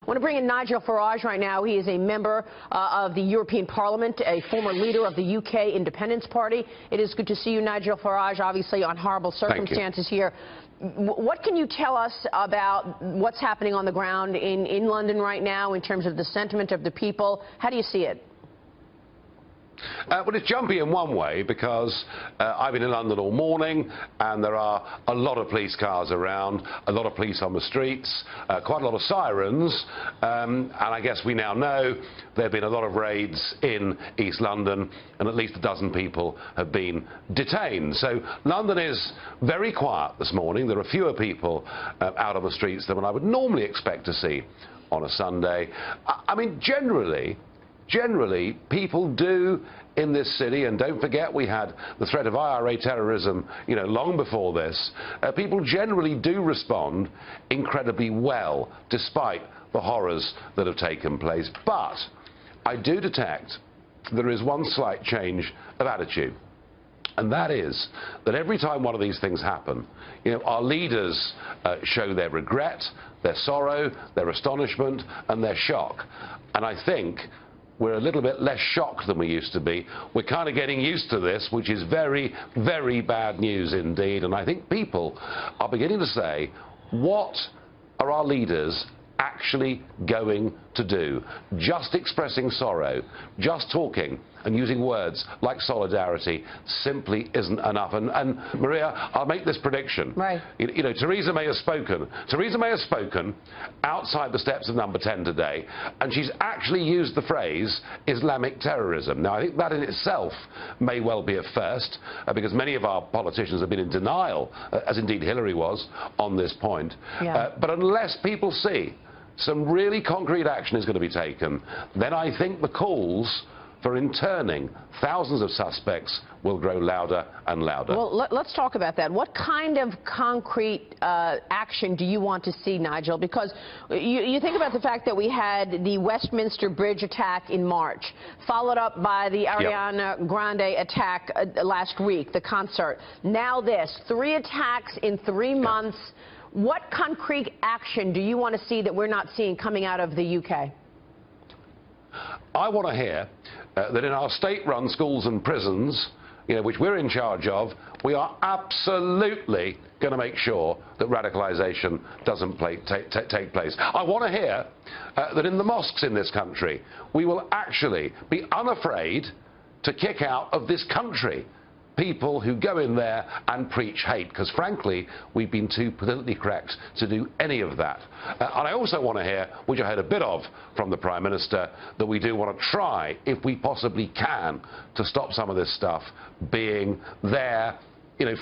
I want to bring in Nigel Farage right now. He is a member of the European Parliament, a former leader of the UK Independence Party. It is good to see you, Nigel Farage, obviously on horrible circumstances here. What can you tell us about what's happening on the ground in London right now in terms of the sentiment of the people? How do you see it? Well, it's jumpy in one way because I've been in London all morning and there are a lot of police cars around, a lot of police on the streets, quite a lot of sirens, and I guess we now know there have been a lot of raids in East London and at least a dozen people have been detained. So London is very quiet this morning. There are fewer people out on the streets than I would normally expect to see on a Sunday. I mean, generally, people do in this city, and don't forget we had the threat of IRA terrorism, long before this, people generally do respond incredibly well, despite the horrors that have taken place. But I do detect there is one slight change of attitude. And that is that every time one of these things happen, our leaders show their regret, their sorrow, their astonishment, and their shock. And I think we're a little bit less shocked than we used to be. We're kind of getting used to this, which is very, very bad news indeed. And I think people are beginning to say, what are our leaders actually going to do? Just expressing sorrow, just talking and using words like solidarity simply isn't enough. And Maria, I'll make this prediction. Right. Theresa May has spoken. Theresa May has spoken outside the steps of Number 10 today, and she's actually used the phrase Islamic terrorism. Now, I think that in itself may well be a first, because many of our politicians have been in denial, as indeed Hillary was, on this point. Yeah. But unless people see some really concrete action is going to be taken, then I think the calls for interning thousands of suspects will grow louder and louder. Well, let's talk about that. What kind of concrete action do you want to see, Nigel? Because you think about the fact that we had the Westminster Bridge attack in March, followed up by the Ariana Grande attack last week, the concert. Now this, 3 attacks in 3 months. What concrete action do you want to see that we're not seeing coming out of the UK? I want to hear that in our state-run schools and prisons, which we're in charge of, we are absolutely going to make sure that radicalisation doesn't take place. I want to hear that in the mosques in this country, we will actually be unafraid to kick out of this country people who go in there and preach hate, because frankly we've been too politically correct to do any of that. And I also want to hear, which I heard a bit of from the Prime Minister, that we do want to try, if we possibly can, to stop some of this stuff being there,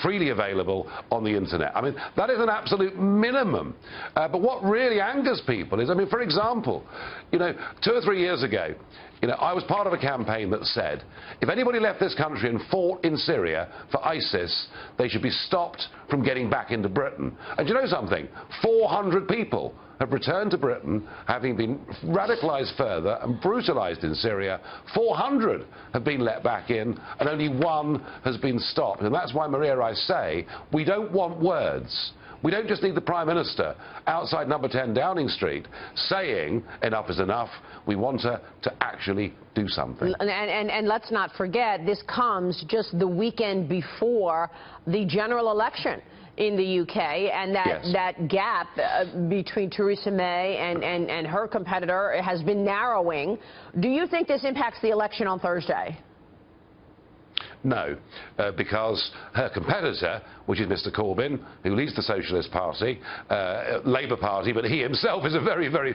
freely available on the internet. I mean, that is an absolute minimum. But what really angers people is, for example, 2 or 3 years ago, I was part of a campaign that said if anybody left this country and fought in Syria for ISIS, they should be stopped from getting back into Britain. And you know something? 400 people have returned to Britain, having been radicalised further and brutalised in Syria. 400 have been let back in, and only 1 has been stopped. And that's why, Maria, I say, we don't want words. We don't just need the Prime Minister outside Number 10 Downing Street saying enough is enough. We want her to actually do something. And let's not forget, this comes just the weekend before the general election in the UK, and that gap between Theresa May and her competitor has been narrowing. Do you think this impacts the election on Thursday? No, because her competitor, which is Mr Corbyn, who leads the Socialist Party, Labour Party, but he himself is a very, very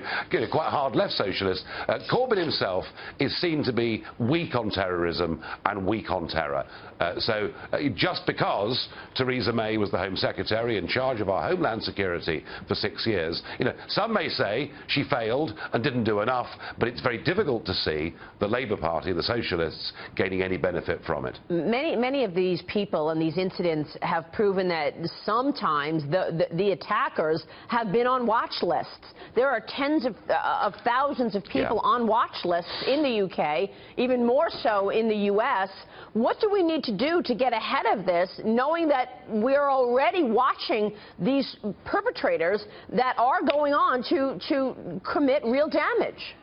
quite hard left socialist. Corbyn himself is seen to be weak on terrorism and weak on terror. So just because Theresa May was the Home Secretary in charge of our Homeland Security for 6 years, some may say she failed and didn't do enough, but it's very difficult to see the Labour Party, the Socialists, gaining any benefit from it. Many of these people and these incidents have proven that sometimes the attackers have been on watch lists. There are tens of thousands of people on watch lists in the UK, even more so in the US. What do we need to do to get ahead of this, knowing that we're already watching these perpetrators that are going on to commit real damage?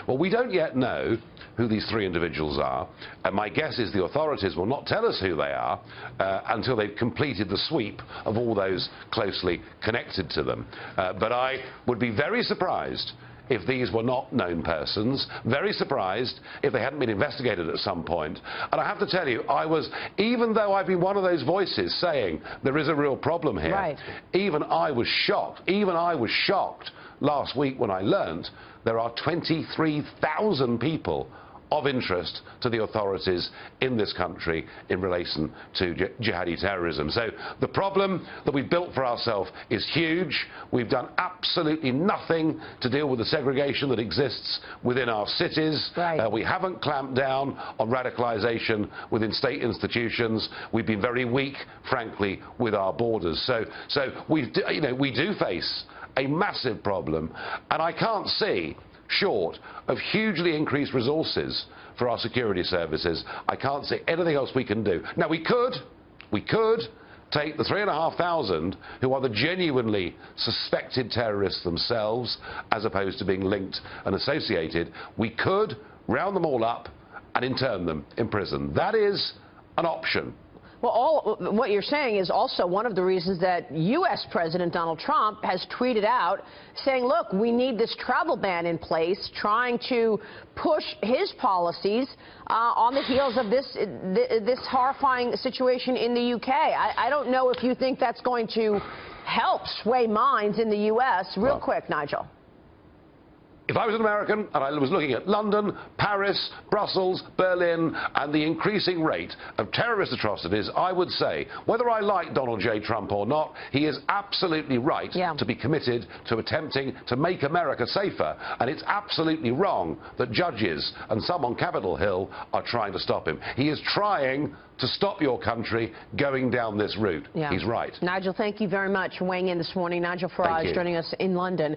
Well, we don't yet know who these three individuals are, and my guess is the authorities will not tell us who they are until they've completed the sweep of all those closely connected to them. But I would be very surprised if these were not known persons, very surprised if they hadn't been investigated at some point. And I have to tell you, even though I've been one of those voices saying there is a real problem here, even I was shocked last week when I learnt there are 23,000 people of interest to the authorities in this country in relation to jihadi terrorism. So the problem that we've built for ourselves is huge. We've done absolutely nothing to deal with the segregation that exists within our cities. We haven't clamped down on radicalisation within state institutions. We've been very weak, frankly, with our borders. So we do face a massive problem, and I can't see, short of hugely increased resources for our security services, I can't see anything else we can do. Now, we could take the 3,500 who are the genuinely suspected terrorists themselves, as opposed to being linked and associated. We could round them all up and intern them in prison. That is an option. Well, what you're saying is also one of the reasons that U.S. President Donald Trump has tweeted out saying, look, we need this travel ban in place, trying to push his policies on the heels of this horrifying situation in the U.K. I don't know if you think that's going to help sway minds in the U.S. Real quick, Nigel. If I was an American and I was looking at London, Paris, Brussels, Berlin, and the increasing rate of terrorist atrocities, I would say, whether I like Donald J. Trump or not, he is absolutely right to be committed to attempting to make America safer. And it's absolutely wrong that judges and some on Capitol Hill are trying to stop him. He is trying to stop your country going down this route. He's right. Nigel, thank you very much for weighing in this morning. Nigel Farage joining us in London.